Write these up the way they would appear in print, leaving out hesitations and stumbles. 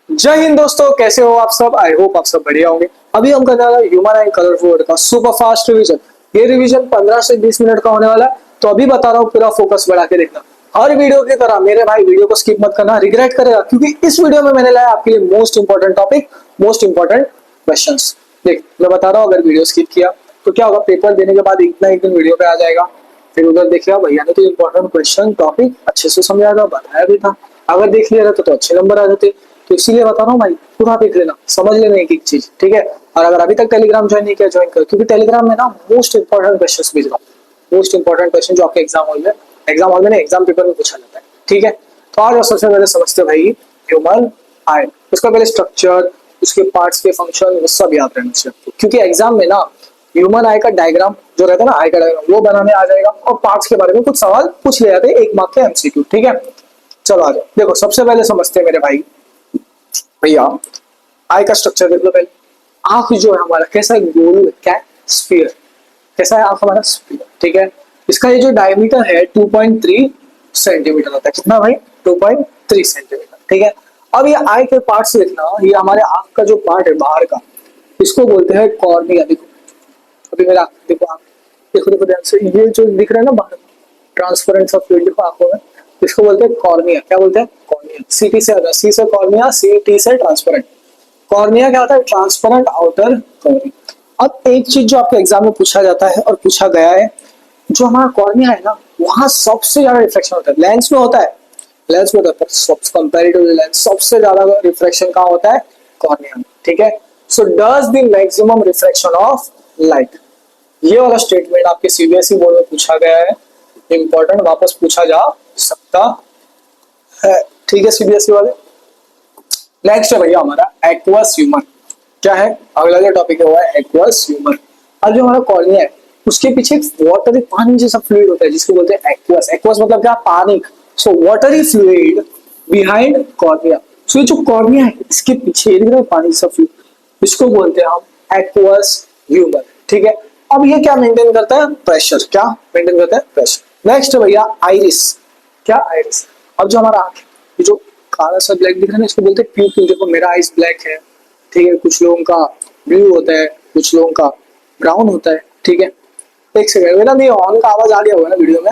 जय हिंद दोस्तों, कैसे हो आप सब। आई होप आप सब बढ़िया होंगे। अभी हम करने वाला ह्यूमन एंड कलरफुल वर्ड का सुपर फास्ट रिवीजन। ये रिवीजन 15 से 20 मिनट का होने वाला है, तो अभी बता रहा हूँ, पूरा फोकस बढ़ा के देखना। हर वीडियो की तरह मेरे भाई वीडियो को स्किप मत करना, रिग्रेट करेगा, क्योंकि इस वीडियो में मैंने लाया आपके लिए most important topic, most important questions. देख, मैं बता रहा हूँ, अगर वीडियो स्किप किया तो क्या होगा, पेपर देने के बाद इतना एक दिन वीडियो पे आ जाएगा, फिर उधर देखिएगा भैया ने तो इंपॉर्टेंट क्वेश्चन टॉपिक अच्छे से समझाया था, बताया भी था। अगर देख लिया रहता तो अच्छे नंबर आ जाते। तो इसीलिए बता रहा हूँ भाई, पूरा देख लेना, समझ लेना एक एक चीज, ठीक है। और अगर अभी तक टेलीग्राम ज्वाइन नहीं किया, ज्वाइन कर, क्योंकि टेलीग्राम में ना मोस्ट इंपॉर्टेंट क्वेश्चन भेज रहा हूँ। मोस्ट इंपॉर्टेंट क्वेश्चन जो आपके एग्जाम हॉल में ना एग्जाम पेपर में पूछा जाता है, ठीक है। तो आज सबसे पहले समझते हैं भाई ह्यूमन आई। उसका पहले स्ट्रक्चर, उसके पार्ट्स के फंक्शन, वो सब याद रहना चाहिए, क्योंकि एग्जाम में ना ह्यूमन आई का डायग्राम जो रहता है ना, आई का डायग्राम वो बनाने आ जाएगा, और पार्ट्स के बारे में कुछ सवाल पूछ ले जाते हैं, 1 मार्क के एमसीक्यू, ठीक है। चलो आ जाओ, देखो सबसे पहले समझते हैं मेरे भाई भैया, आई का स्ट्रक्चर देख लो पहले। आंख जो है हमारा कैसा है, गोल है, क्या है, स्फीयर। कैसा है आंख हमारा, स्फीयर, ठीक है। इसका ये जो डायमीटर है 2.3 सेंटीमीटर होता है। कितना भाई, 2.3 सेंटीमीटर, ठीक है। अब ये आई के पार्ट्स देखना, ये हमारे आंख का जो पार्ट है बाहर का, इसको बोलते हैं कॉर्निया। देखो अभी मेरा देखो, आप देखो देखो ध्यान से, ये जो दिख रहा है ना बाहर, ट्रांसपेरेंट सा फ्लूइड देखो आंखों में, इसको बोलते हैं कॉर्निया। क्या बोलते हैं, कॉर्निया। सीटी से आता है, सी से कॉर्निया, सी टी से ट्रांसपेरेंट। कॉर्निया क्या होता है, ट्रांसपेरेंट आउटर कवरिंग। अब एक चीज जो आपके एग्जाम में पूछा जाता है और पूछा गया है, जो हमारा कॉर्निया है ना, वहां सबसे ज्यादा रिफ्लेक्शन होता है। लेंस में होता है, लेंस में होता है, कंपैरेटिवली लेंस सबसे ज्यादा रिफ्लेक्शन कहाँ होता है, कॉर्निया में, ठीक है। So does the maximum reflection of light. ये वाला स्टेटमेंट आपके सीबीएसई बोर्ड में पूछा गया है, इंपॉर्टेंट, वापस पूछा जा सकता है, ठीक है सीबीएसई वाले। नेक्स्ट है भैया हमारा एक्वस ह्यूमर। क्या है, अगला जो टॉपिक है वो है एक्वस ह्यूमर। अब जो हमारा कॉर्निया है, उसके पीछे वाटरी पानी जैसा फ्लूइड होता है, जिसको बोलते हैं एक्वस। एक्वस मतलब क्या, पानी। सो वाटरी फ्लूइड बिहाइंड कॉर्निया। सो ये जो कॉर्निया है, इसके पीछे ये दिख रहा है पानी जैसा फ्लूइड, इसको बोलते हैं हम एक्वस ह्यूमर, ठीक है। अब ये क्या मेंटेन करता है, प्रेशर। क्या मेंटेन करता है, प्रेशर। नेक्स्ट है भैया आइरिस। क्या, आइरिस। अब जो हमारा आंख है, ये जो काला सा ब्लैक दिख रहा है ना, इसको बोलते हैं प्यूपिल। देखो मेरा आइस ब्लैक है, ठीक है। कुछ लोगों का ब्लू होता है, कुछ लोगों का ब्राउन होता है, ठीक है। एक सेकंड, मेरा नहीं ऑन का आवाज आ गया होगा ना वीडियो में,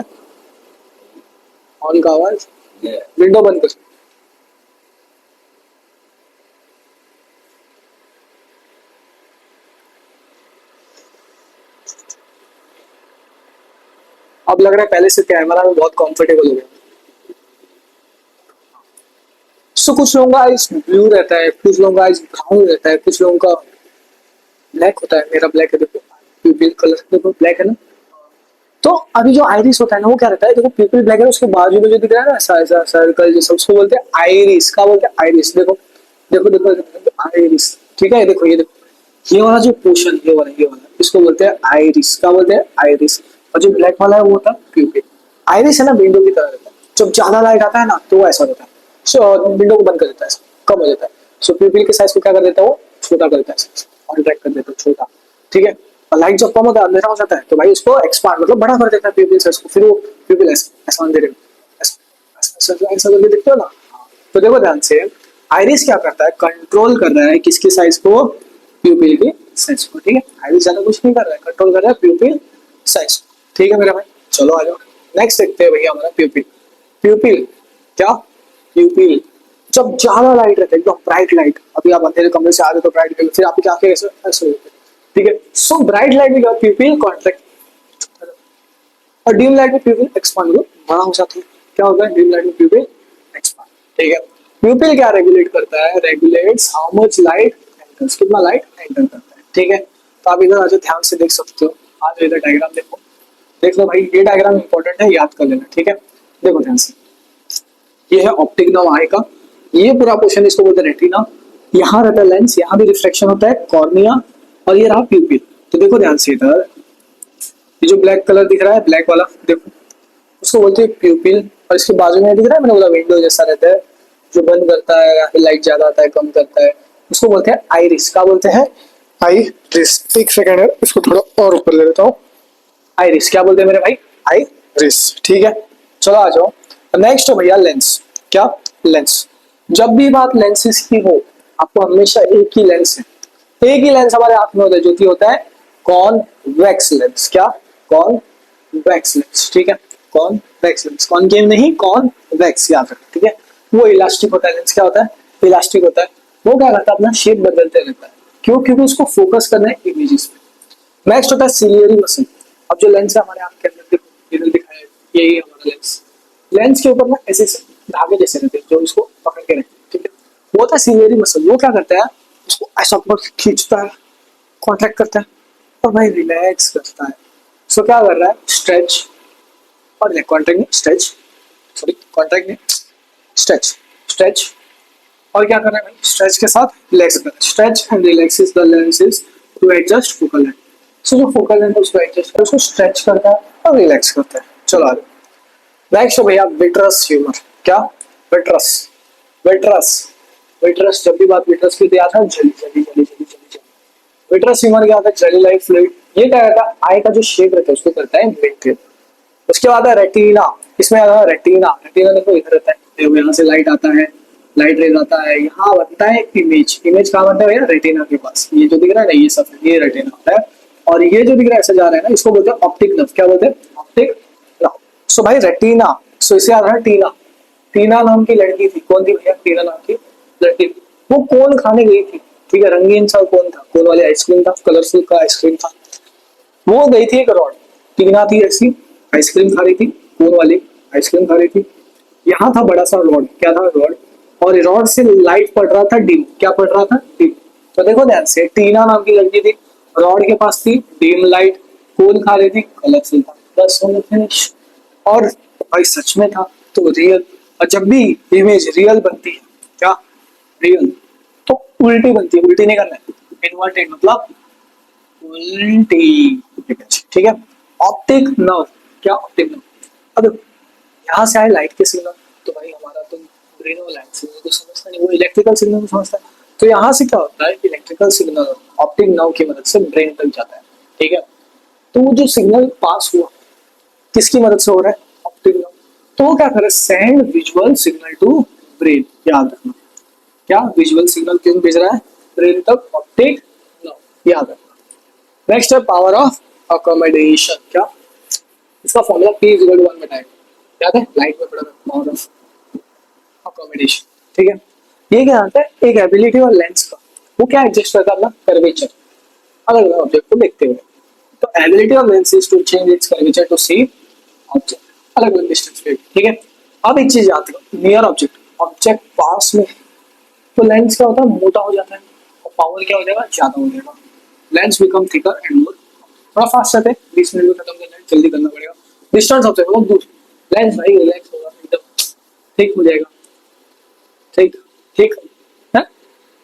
ऑन का आवाज, विंडो बंद कर। अब लग रहा है पहले से कैमरा में बहुत कंफर्टेबल हो गया। सो कुछ लोगों का आइस ब्लू रहता है, कुछ लोगों का आइस ब्राउन रहता है, कुछ लोगों का ब्लैक होता है। मेरा ब्लैक है, देखो प्यूपिल कलर देखो ब्लैक है ना। तो अभी जो आइरिस होता है ना, वो क्या रहता है, देखो प्यूपिल ब्लैक है, उसके बाजू में जो दिख रहा है ना ऐसा सर्कल जैसा, उसको बोलते हैं आइरिस। क्या बोलते हैं, आइरिस। देखो देखो देखो, आइरिस, ठीक है। देखो ये देखो, ये वाला जो पोर्शन, ये वाला इसको बोलते हैं आइरिस। क्या बोलते हैं, आइरिस। और जो ब्लैक वाला है वो होता है प्यूपिल। आइरिस है ना विंडो की तरह रहता है, जब ज्यादा लाइट आता है ना तो वो ऐसा होता है। सो विंडो को बंद कर देता है, कम हो जाता है। सो प्यूपिल के साइज को क्या कर देता है, वो छोटा कर देता है, कॉन्ट्रैक्ट कर देता है, छोटा, ठीक है। और लाइट जब कम होता है, अंधेरा हो जाता है, तो भाई उसको एक्सपांड मतलब बड़ा कर देता है प्यूपिल साइज को, फिर वो प्यूपिल ऐसा अंधेरे में ऐसा करके दिखते हो ना। तो देखो ध्यान से, आइरिस क्या करता है, कंट्रोल कर रहा है किसकी साइज को, प्यूपिल की साइज को, ठीक है। आइरिस ज्यादा कुछ नहीं कर रहा है, कंट्रोल कर रहा है प्यूपिल साइज को, ठीक है मेरा भाई। चलो आ जाओ, नेक्स्ट देखते हैं भैया हमारा प्यूपिल। प्यूपिल क्या, प्यूपिल जब ज्यादा लाइट रहता है, एकदम ब्राइट लाइट, अभी आप अंधेरे कमरे से आ रहे तो ब्राइट, फिर आपकी आंखें ऐसे ऐसे होती है, ठीक है। सो ब्राइट लाइट में प्यूपिल कॉन्ट्रैक्ट, और डीम लाइट में प्यूपिल एक्सपांड हो, बड़ा हो जाता है। क्या होता है, डीम लाइट में प्यूपिल एक्सपांड, ठीक है। प्यूपिल क्या रेगुलेट करता है, regulates how much light enters, कितना लाइट एंटर करता है, ठीक है। तो आप इधर आज ध्यान से देख सकते हो, आज इधर डायग्राम देखो, देख लो भाई, ये डायग्राम इंपॉर्टेंट है, याद कर लेना, ठीक है। देखो ध्यान से, ये है ऑप्टिक नर्व आई का, ये पूरा पोर्शन इसको बोलते हैं रेटिना। यहाँ रहता है लेंस, यहाँ भी रिफ्लेक्शन होता है, कॉर्निया, और ये रहा प्यूपिल। तो देखो ध्यान से इधर, ये जो ब्लैक कलर दिख रहा है, ब्लैक वाला देखो, उसको बोलते हैं प्यूपिल। और इसके बाजू में दिख रहा है, मैंने बोला विंडो जैसा रहता है, जो बंद करता है या फिर लाइट ज्यादा आता है कम करता है, उसको बोलते हैं आइरिस। क्या बोलते हैं, आइरिस। एक सेकंड है, इसको थोड़ा और ऊपर ले लेता हूँ। आइरिस क्या बोलते हैं मेरे भाई, आइरिस, ठीक है। चलो आ जाओ, नेक्स्ट हो भैया लेंस। क्या, लेंस। जब भी बात लेंसेज की हो, आपको हमेशा एक ही लेंस है, एक ही लेंस हमारे आंख में होता है, जो कि होता है कॉन्वेक्स लेंस। क्या? Convex lens. ठीक है, कॉन्वेक्स लेंस, कॉनकेव नहीं, कॉन्वेक्स याद रखना। ठीक है, वो इलास्टिक होता है लेंस। क्या होता है? इलास्टिक होता है। वो क्या करता है? अपना शेप बदलते रहता है। क्यों? क्योंकि उसको फोकस करना है इमेजेस पे। नेक्स्ट होता है सिलियरी मसल। अब जो लेंस है हमारे आंख के अंदर, देखो इधर दिखाया है, यही है हमारा लेंस। लेंस के ऊपर ना ऐसे ऐसे धागे जैसे रहते हैं जो इसको पकड़ के रखते हैं। ठीक है, वो होता है सिलियरी मसल। वो क्या करता है? उसको ऐसा ऊपर खींचता है, कॉन्ट्रैक्ट करता है, और भाई रिलैक्स करता है। सो क्या कर रहा है? स्ट्रेच और कॉन्ट्रैक्ट नहीं, स्ट्रेच, सॉरी कॉन्ट्रैक्ट नहीं, स्ट्रेच, स्ट्रेच। और क्या कर रहा है भाई? स्ट्रेच के साथ रिलैक्स कर रहा है। Stretch and relaxes the lenses to adjust focal length. So जो फोकल लेंथ है उसको एडजस्ट कर, उसको स्ट्रेच करता है और रिलैक्स करता है। चलो आगे। नेक्स्ट है भैया विट्रस ह्यूमर। क्या? Vitreous, vitreous, vitreous. जब भी बात विट्रस की, तो याद है जली जली जली जली जली जली। विट्रस ह्यूमर क्या होता है? Jelly like fluid. ये क्या करता है? आई का जो शेप रहता है उसको करता है मेंटेन। उसके बाद है रेटिना। इसमें आता है रेटिना। रेटिना देखो इधर रहता है, देखो यहाँ से लाइट आता है, लाइट रेज आता है, यहाँ बनता है इमेज। इमेज कहाँ बनता है भैया? रेटिना के पास। ये जो दिख रहा है ना, ये सब ये रेटिना होता है। और ये जो दिख रहा है ऐसे जा रहा है ना, इसको बोलते हैं ऑप्टिक नर्व। क्या बोलते हैं? Optic nerve. सो भाई रेटिना, सो इसे याद है टीना। टीना नाम की लड़की थी। कौन थी भैया? टीना नाम की लड़की थी। वो कोन खाने गई थी। ठीक है, रंगीन सा कोन था, कोन वाली आइसक्रीम था, कलरफुल का आइसक्रीम था। वो गई थी एक रॉड, टीना थी ऐसी, आइसक्रीम खा रही थी, कोन वाली आइसक्रीम खा रही थी। यहाँ था बड़ा सा रॉड। क्या था? रॉड। और रॉड से लाइट पड़ रहा था डिम। क्या पड़ रहा था? डिम। तो देखो ध्यान से, टीना नाम की लड़की थी, रॉड के पास थी डिम लाइट, कोन खा रही थी, कलरफुल था, बस हो फिनिश। और भाई सच में था तो रियल। और जब भी इमेज रियल बनती है, क्या? रियल, तो उल्टी बनती है। उल्टी नहीं करना है, इन्वर्टेड मतलब उल्टी। ठीक है, ऑप्टिक नर्व। क्या? Optic nerve. अब देखो, यहाँ से आए लाइट के सिग्नल, तो भाई हमारा तो ब्रेन वो लाइट सिग्नल को समझता नहीं, वो इलेक्ट्रिकल सिग्नल को समझता है। तो यहाँ से क्या होता है? इलेक्ट्रिकल सिग्नल ऑप्टिक नर्व की मदद से ब्रेन तक जाता है। ठीक है, तो वो जो सिग्नल पास हुआ किसकी मदद से हो रहा है? Optic nerve. तो वो क्या कर रहा है? Send visual signal to brain. याद रखना, क्या विजुअल सिग्नल क्यों भेज रहा है ब्रेन तक? ऑप्टिक नर्व, याद रखना। नेक्स्ट है पावर ऑफ अकोमोडेशन। क्या? इसका formula P is equal to 1 बटा, याद है? लाइट में पढ़ा था, पावर ऑफ अकोमोडेशन। ठीक है, ये क्या आता है? एक एबिलिटी और लेंस का, वो क्या एडजस्ट करता है? अपना कर्वेचर, अलग अलग ऑब्जेक्ट को देखते हुए। तो ability of lens is to change its curvature to see object, अलग अलग डिस्टेंस पे। ठीक है, अब एक चीज याद रखो, नियर ऑब्जेक्ट, ऑब्जेक्ट पास में, तो लेंस क्या होता है? मोटा हो जाता है, और पावर क्या हो जाएगा? ज्यादा हो जाएगा। Lens become thicker and more, थोड़ा फास्ट रहते हैं, 20 मिनट में खत्म करना है, जल्दी करना पड़ेगा। डिस्टेंस ऑब्जेक्ट बहुत दूर, लेंस भाई रिलैक्स होगा, एकदम ठीक हो जाएगा। ठीक, ठीक है,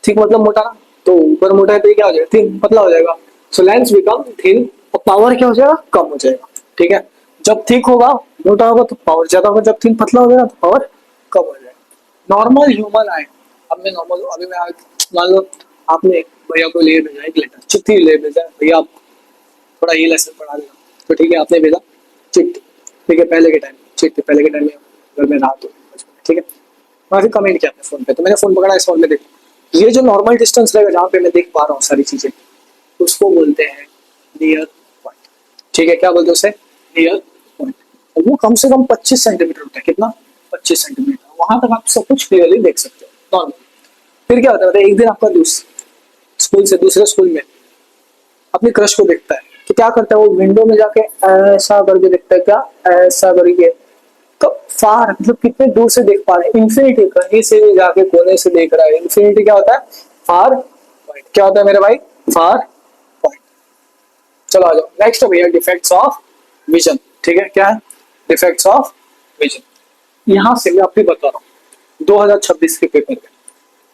ठीक मतलब मोटा, तो ऊपर मोटा है तो ये क्या हो जाएगा? थिन, पतला हो जाएगा। सो लेंस बिकम थिन, और पावर क्या हो जाएगा? कम हो जाएगा। ठीक है, जब थिक होगा, मोटा होगा तो पावर ज्यादा होगा, जब थिन पतला हो जाएगा तो पावर कम हो जाएगा। नॉर्मल ह्यूमन आई, अब मैं नॉर्मल हूँ, अभी मैं मान लो आपने भैया को ले भेजा एक लेटर, चिट्ठी ले भेजा, भैया आप थोड़ा ये लेसन पढ़ा देना, तो ठीक है आपने भेजा चिट्ठी। ठीक है, पहले के टाइम चिट्ठी, पहले के टाइम में अगर मैं रहा तो ठीक है, मैं फिर कमेंट किया अपने फोन पे, तो मैंने फोन पकड़ा, इस फोन में देखा, ये जो नॉर्मल डिस्टेंस रहेगा जहाँ पे मैं देख पा रहा हूँ सारी चीजें, उसको बोलते हैं नियर पॉइंट। ठीक है, क्या बोलते हैं उसे? Near point. और वो कम से कम 25 सेंटीमीटर होता है। कितना? 25 सेंटीमीटर। वहां तक आप सब कुछ क्लियरली देख सकते हो नॉर्मल। फिर क्या होता है? एक दिन आपका दोस्त स्कूल से दूसरे स्कूल में अपनी क्रश को देखता है, तो क्या करता है? वो विंडो में जाके ऐसा करके देखता है। क्या? ऐसा करके, तो फार मतलब कितने दूर से देख पा रहे हैं? इंफिनिटी, कहीं से भी जाके कोने से देख रहा है। इंफिनिटी क्या होता है? Far point. क्या होता है मेरे भाई? Far point. चलो आ जाओ, नेक्स्ट है भैया डिफेक्ट्स ऑफ विजन। ठीक है, क्या है? Defects of vision. यहाँ से मैं आपको बता रहा हूँ 2026 के पेपर में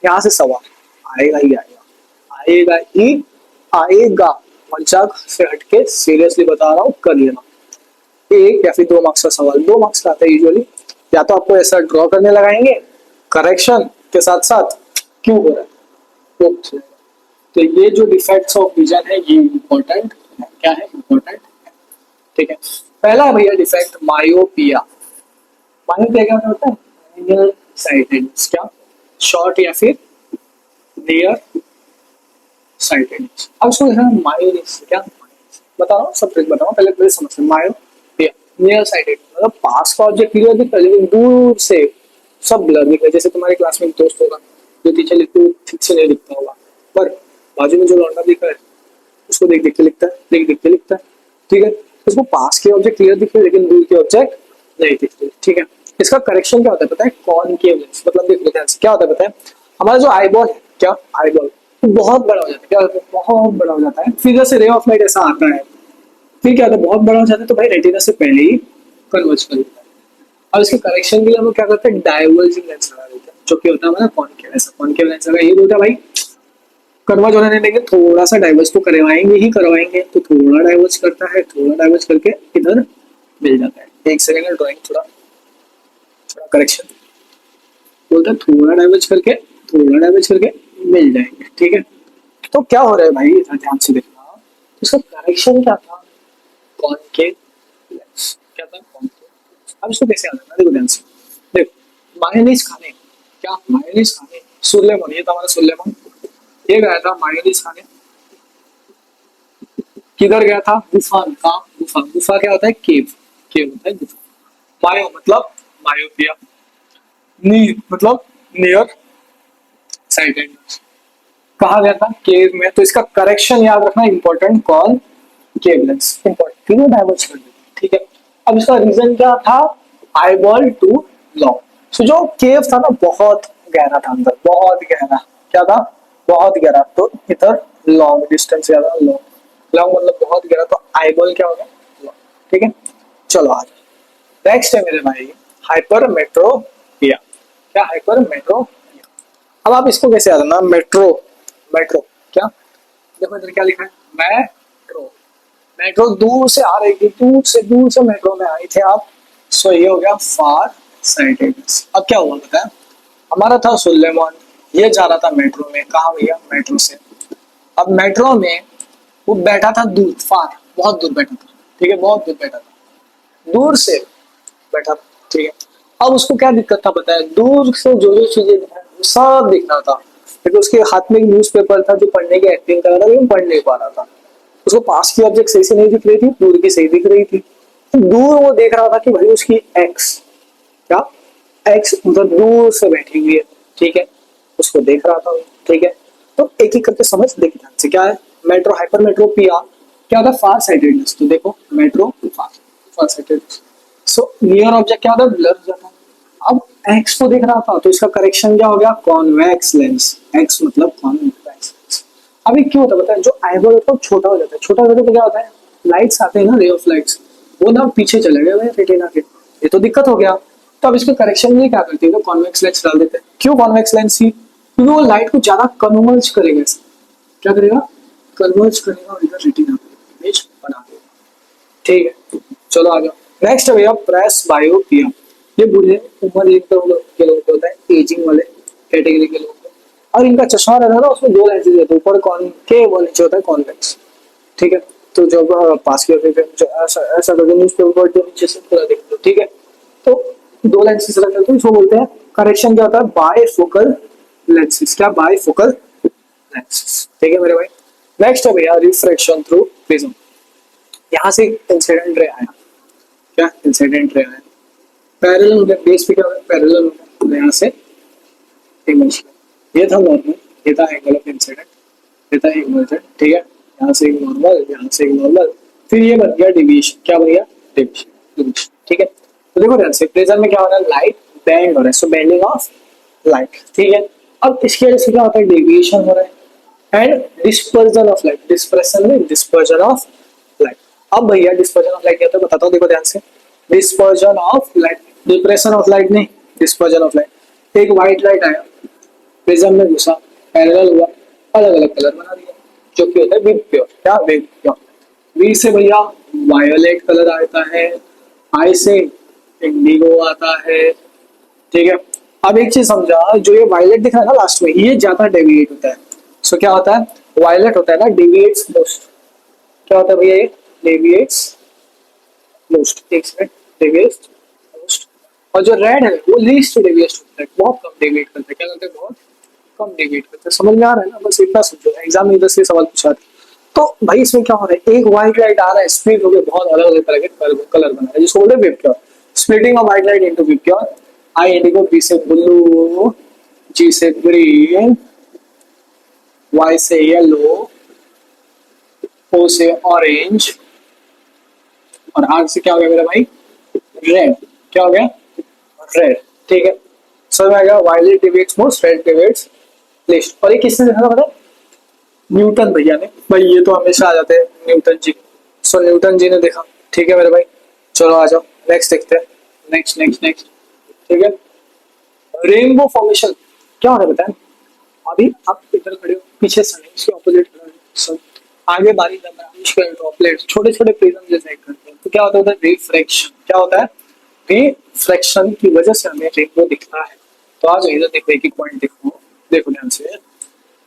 यहाँ से सवाल आएगा ही आएगा, आएगा ही आएगा। मजाक से हटके सीरियसली बता रहा हूँ, कर लेना। एक या फिर 2 मार्क्स का सवाल, 2 मार्क्स का आता है यूजुअली। या तो आपको ऐसा ड्रॉ करने लगाएंगे करेक्शन के साथ साथ, क्यों हो रहा है वो पूछ लेगा। तो ये जो डिफेक्ट्स ऑफ विजन है ये इंपॉर्टेंट है। क्या है? इंपॉर्टेंट है। ठीक है, पहला भैया डिफेक्ट मायोपिया। मायोपिया क्या होता है? Near sightedness. क्या? शॉर्ट या फिर नियर साइटेडनेस। अब इसको देखना मायोनिस क्या, बता रहा हूँ सब ट्रिक बता रहा हूँ, पहले पहले समझते हैं। मायो नियर साइटेड मतलब पास का ऑब्जेक्ट क्लियर दिख रहा है लेकिन दूर से सब ब्लर दिख रहा है। जैसे तुम्हारे क्लास में एक दोस्त होगा जो टीचर लिखते हुए ठीक से नहीं लिखता होगा, पर बाजू में जो लौंडा लिखा है उसको देख देख के लिखता है, देख देख के लिखता है, ठीक है। उसको पास के ऑब्जेक्ट क्लियर दिख रहे लेकिन दूर के ऑब्जेक्ट नहीं दिख रहे, ठीक है। इसका करेक्शन क्या होता है पता है, कॉनकेव लेंस। मतलब देखो ध्यान से क्या होता है पता है, हमारा जो आईबॉल है क्या, आईबॉल बहुत बड़ा हो जाता है, क्या होता है बहुत बड़ा हो जाता है, फिर जैसे रे ऑफ लाइट ऐसा आता है, फिर क्या होता है बहुत बड़ा हो जाता है तो भाई रेटिना से पहले ही कन्वर्ज कर देता है। और इसके करेक्शन के लिए हम लोग क्या करते हैं, डाइवर्जिंग लेंस लगा देते हैं, जो कि होता है हमारा कॉनकेव। ऐसा कॉनकेव लेंस लगा ये बोलता है भाई कन्वर्ज होने नहीं देंगे, थोड़ा सा डाइवर्ज तो करवाएंगे ही करवाएंगे, तो थोड़ा डाइवर्ज करता है, थोड़ा डाइवर्ज करके इधर मिल जाता है। एक सेकंड ड्राइंग थोड़ा थोड़ा करेक्शन, बोलता है थोड़ा डाइवर्ज करके मिल जाएंगे, ठीक है। तो क्या हो रहा है भाई इधर ध्यान से देखना, इसका करेक्शन क्या था, कॉनकेव लेंस क्या था, कॉनकेव। अब इसको कैसे आना है देखो ध्यान से, देखो मायोनीज खाने, क्या मायोनीज खाने, सुलेमन ये था हमारा सुलेमन, ये गया था मायोनीज खाने, किधर गया था, गुफा में। कहाँ गुफा, गुफा क्या होता है, केव, केव होता है गुफा। मायो मतलब मायोपिया, नी मतलब नियर साइटेडनेस, कहा गया था केव में। तो इसका करेक्शन याद रखना इंपॉर्टेंट, कॉल केव लेंस इंपॉर्टेंट, तीनों डाइवर्ज कर देते, ठीक है। अब इसका रीजन क्या था, आईबॉल टू लॉन्ग। सो जो केव था ना बहुत गहरा था अंदर, बहुत गहरा, क्या था बहुत गहरा, तो इधर लॉन्ग डिस्टेंस ज्यादा, लॉन्ग लॉन्ग मतलब बहुत गहरा, तो आईबॉल क्या होगा लॉन्ग, ठीक है। चलो आज नेक्स्ट है मेरे भाई हाइपरमेट्रोपिया, क्या हाइपरमेट्रोपिया। अब आप इसको कैसे याद करना, मेट्रो, मेट्रो क्या, देखो इधर क्या लिखा है, मेट्रो, मेट्रो दूर से आ रही थी, दूर से मेट्रो में आई थे आप, सो ये हो गया फार साइटेडनेस। अब क्या हुआ पता है, हमारा था सुलेमान, ये जा रहा था मेट्रो में, कहा भैया मेट्रो से। अब मेट्रो में वो बैठा था दूर, फार बहुत दूर बैठा था, ठीक है, बहुत दूर बैठा था, दूर से बैठा था, ठीक है। अब उसको क्या दिक्कत था पता है, दूर से जो जो चीजें दिख रही वो सब दिखना था, लेकिन उसके हाथ में एक न्यूज़पेपर था जो पढ़ने की एक्टिंग कर रहा था लेकिन पढ़ नहीं पा रहा था। उसको पास की ऑब्जेक्ट सही से नहीं दिख रही थी, दूर की सही दिख रही थी। तो दूर वो देख रहा था कि भाई उसकी एक्स, क्या एक्स उधर दूर से बैठी हुई है, ठीक है, उसको देख रहा था, ठीक है। तो एक एक करके समझ देखिए ध्यान से, क्या है मेट्रो हाइपरमेट्रोपिया, क्या होता है फार साइटेडनेस। तो देखो metro far, far sightedness, so near object क्या होता है ब्लर हो जाता है। अब एक्स को देख रहा था तो इसका करेक्शन क्या हो गया, कॉन्वेक्स लेंस, एक्स मतलब कॉन्वेक्स लेंस। अभी क्यों होता है पता है, जो आईबॉल होता है छोटा हो जाता है, छोटा हो जाता है तो क्या होता है, लाइट्स आते हैं ना, रे ऑफ लाइट्स, वो ना पीछे चले गए रेटिना के, ये तो दिक्कत हो गया। तो अब इसके करेक्शन में क्या करते हैं, कॉन्वेक्स लेंस डाल देते हैं। क्यों कॉन्वेक्स लेंस ही, क्योंकि वो लाइट को ज्यादा कन्वर्ज करेगा, क्या करेगा, कन्वर्ज करेगा और इधर रेटिना इमेज बना देगा, ठीक है। चलो आ जाओ नेक्स्ट है भैया प्रेस बायोपिया। ये बूढ़े उम्र एक के लोगों को होता है, एजिंग वाले कैटेगरी के लोगों को, और इनका चश्मा रहता है ना उसमें दो लेंसेज रहते हैं, ऊपर कॉनकेव और नीचे होता है कॉन्वेक्स, ठीक है। तो जब पास की जो ऐसा ऐसा करके न्यूज़पेपर जो नीचे से पूरा देख लो, ठीक है। तो दो लेंसेज रखते हैं, इसको बोलते हैं, करेक्शन क्या होता है बायफोकल लेंसेज, क्या बायफोकल लेंसेज, ठीक है मेरे भाई। नेक्स्ट है भैया रिफ्रैक्शन थ्रू प्रिज्म। यहाँ से इंसिडेंट रे आया, क्या इंसिडेंट रे आया, पैरेलल हो गया, बेस पे क्या हो गया पैरेलल हो गया, तो यहाँ से इमेज, ये था नॉर्मल, ये था एंगल ऑफ इंसिडेंट, ये था इमर्जेंट, ठीक है। यहाँ से एक नॉर्मल, यहाँ से एक नॉर्मल, फिर ये बन गया डिविएशन, क्या बन गया डिविएशन, ठीक है। तो देखो ध्यान से प्रिज्म में क्या हो रहा है, लाइट बेंड हो रहा है, सो बेंडिंग ऑफ लाइट, ठीक है। अब इसकी वजह से क्या होता है, डेविएशन हो रहा है and dispersion of light, dispersion में डिस्पर्जन ऑफ लाइट। अब भैया डिस्पर्जन ऑफ लाइट क्या होता है बताता हूँ, देखो ध्यान से, dispersion of light, depression of light नहीं, डिस्पर्जन ऑफ लाइट। एक व्हाइट लाइट आया प्रिज्म में घुसा, पैरेलल हुआ, अलग अलग कलर बना दिया, जो कि होता है विव प्योर, क्या विव प्योर। वी से भैया वायोलेट कलर आता है, आई से इंडिगो आता है, ठीक है। अब एक चीज समझा, जो ये वायलेट दिख रहा है ना लास्ट में, ये ज्यादा डेविएट होता है। सो क्या होता है, वायलेट होता है ना डेविएट्स मोस्ट, क्या होता है भैया ये डेविएट्स मोस्ट, एक सेकंड, डेविएट्स मोस्ट, और जो रेड है वो लीस्ट डेविएट होता है, बहुत कम डेविएट करता है। क्या करते हैं? बहुत कम डेविएट करते हैं। समझ में आ रहा है ना? बस इतना समझो, एग्जाम में इधर से सवाल पूछा था। तो भाई इसमें क्या हो रहा है, एक व्हाइट लाइट आ रहा है, स्प्लिट होकर बहुत अलग अलग तरह के कलर बना रहा है, जिसको बोलते हैं वेव क्योर। Splitting of white light into वेव क्योर। आई इंडिगो, बी से ब्लू, जी से ग्रीन, वाई से येलो, ओ से ऑरेंज, और आर से क्या हो गया मेरा भाई? रेड। क्या हो गया? रेड। ठीक है, समझ में आ गया? Violet deviates most, red deviates least. और ये किसने देखा था पता है? न्यूटन भैया ने। भाई ये तो हमेशा आ जाते हैं न्यूटन जी। सो न्यूटन जी ने देखा। ठीक है मेरे भाई, चलो आ जाओ नेक्स्ट देखते हैं। Next next next. ठीक है, रेनबो फॉर्मेशन क्या होता है बताएं? अभी आप इधर खड़े हो, पीछे सन है, इसके ऑपोजिट सन, आगे बारीक ड्रॉपलेट्स, छोटे छोटे प्रिज्म जैसे एक करते हैं, तो क्या होता है? रिफ्रैक्शन। क्या होता है? रिफ्रैक्शन की वजह से हमें रेनबो दिखता है। तो आज इधर देखो, एक एक पॉइंट देखो, देखो ध्यान से।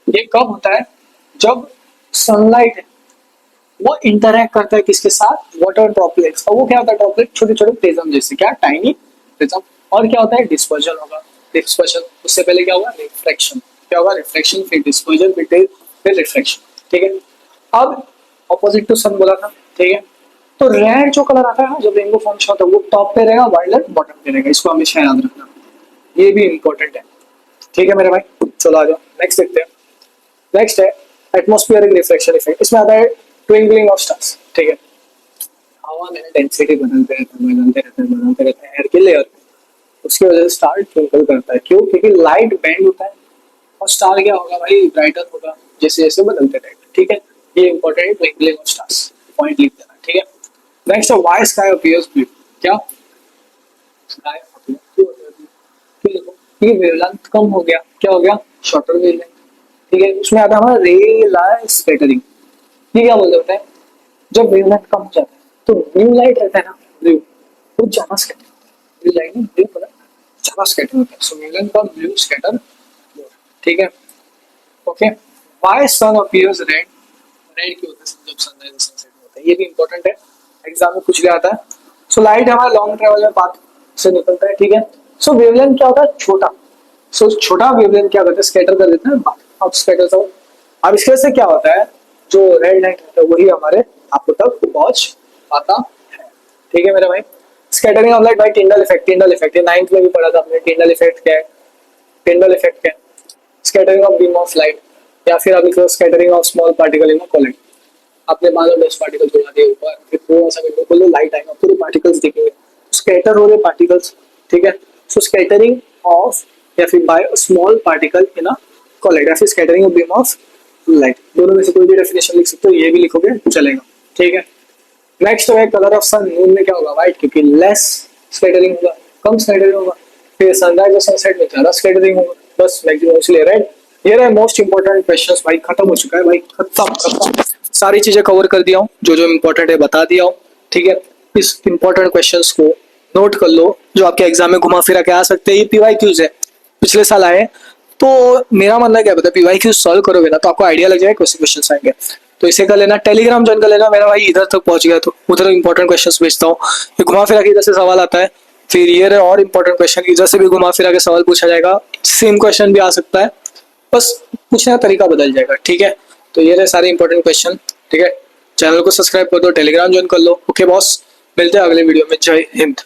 ये कब होता है? जब सनलाइट है वो इंटरैक्ट करता है किसके साथ? Water droplets. और वो क्या होता है? ड्रॉपलेट छोटे छोटे प्रिज्म जैसे, क्या? Tiny prism. और क्या होता है? डिस्पर्जन होगा। डिस्पर्जन, उससे पहले क्या होगा? रिफ्रैक्शन। क्या होगा? रिफ्लेक्शन, फिर डिस्पर्जन, फिर रिफ्रैक्शन। ठीक है, अब ऑपोजिट टू सन बोला था। ठीक है, तो रेड जो कलर आता है ना जब रेनबो फॉर्म होता है, वो टॉप पे रहेगा, वायलेट बॉटम पे रहेगा। इसको हमेशा याद रखना, ये भी इंपॉर्टेंट है। ठीक है मेरे भाई, चलो आ जाओ नेक्स्ट देखते हैं। नेक्स्ट है एटमॉस्फेरिक रिफ्लेक्शन इफेक्ट। इसमें आता है ट्विंकलिंग ऑफ स्टार्स। ठीक है, हवा में डेंसिटी बदलते रहते हैं, बदलते रहते हैं एयर के लेयर, उसकी वजह से स्टार ट्विंकल करता है। क्यों? क्योंकि लाइट बेंड होता है, और स्टार क्या होगा भाई? ब्राइटर होगा जैसे जैसे बदलते रहेगा। ठीक है, ये इंपॉर्टेंट है, ट्विंकलिंग ऑफ स्टार्स, पॉइंट लिख देना। ठीक है, नेक्स्ट है व्हाई स्काई अपीयर्स ब्लू। क्या? स्काई अपीयर्स ब्लू होता है, क्यों देखो? ये वेवलेंथ कम हो गया। क्या हो गया? Shorter wavelength. ठीक है, उसमें आता है हमारा रे लाइट स्कैटरिंग। ये क्या बोलते होते हैं? जब वेवलेंथ कम हो जाता है तो ब्लू लाइट रहता है ना, ब्लू, वो ज्यादा स्कैटर, ब्लू लाइट में ब्लू कलर ज्यादा स्कैटर होता है। सो वेवलेंथ कम, ब्लू स्कैटर। ठीक है, okay. Why sun appears red? Red क्यों होता है जब सनराइज सनसेट होता है? ये भी इंपॉर्टेंट है, एग्जाम में पूछ लिया आता है। सो लाइट हमारा लॉन्ग ट्रेवल में पाथ से निकलता है। ठीक है, सो वेवलेंथ क्या होता है? छोटा। सो छोटा वेवलेंथ क्या करता है? स्कैटर कर देता है, अब स्कैटर। अब इसके वजह से क्या होता है? जो रेड लाइट होता है वही हमारे आपको तक पहुंच पाता है। ठीक है मेरे भाई, scattering of light by Tyndall effect. Tyndall effect ये 9th में भी पढ़ा था आपने। टिंडल इफेक्ट क्या है? टिंडल इफेक्ट क्या है? Scattering of beam of light, या फिर आप लिखो scattering of small particle in a college. आपने मान लो 10 पार्टिकल उड़ा दिए ऊपर, फिर थोड़ा सा विंडो खोलो, लाइट आएगा, पूरे पार्टिकल्स दिखेंगे, स्कैटर हो रहे पार्टिकल्स। ठीक है, सो स्कैटरिंग ऑफ, या फिर by small particle in a college, या फिर scattering of beam of light. दोनों में से कोई भी डेफिनेशन लिख सकते हो, ये भी लिखोगे चलेगा। ठीक है, नेक्स्ट है कलर ऑफ सन। मून में क्या होगा? व्हाइट, क्योंकि लेस स्कैटरिंग होगा, कम स्कैटरिंग होगा। फिर सनराइज और सनसेट में ज्यादा स्कैटरिंग होगा, बस मैक्सिमम, इसलिए रेड। ये रहे मोस्ट इंपॉर्टेंट क्वेश्चंस भाई, खत्म हो चुका है भाई, खत्म। सारी चीजें कवर कर दिया हूँ, जो जो इंपॉर्टेंट है बता दिया हूँ। ठीक है, इस इंपॉर्टेंट क्वेश्चंस को नोट कर लो, जो आपके एग्जाम में घुमा फिरा के आ सकते हैं। ये पीवाई क्यूज है, पिछले साल आए। तो मेरा मानना क्या पता है, पीवाई क्यूज सॉल्व करोगे ना तो आपको आइडिया लग जाएगा कैसे क्वेश्चन आएंगे। तो इसे कर लेना, टेलीग्राम ज्वाइन कर लेना मेरा भाई। इधर तक पहुंच गया तो उधर इंपॉर्टेंट क्वेश्चंस भेजता हूँ। ये घुमा फिरा के इधर से सवाल आता है, फिर ये रहे और इंपॉर्टेंट क्वेश्चन, इधर से भी घुमा फिरा के सवाल पूछा जाएगा, सेम क्वेश्चन भी आ सकता है, बस पूछने का तरीका बदल जाएगा। ठीक है, तो ये रहे सारे इंपॉर्टेंट क्वेश्चन। ठीक है, चैनल को सब्सक्राइब कर दो, टेलीग्राम ज्वाइन कर लो। ओके बॉस, मिलते हैं अगले वीडियो में। जय हिंद।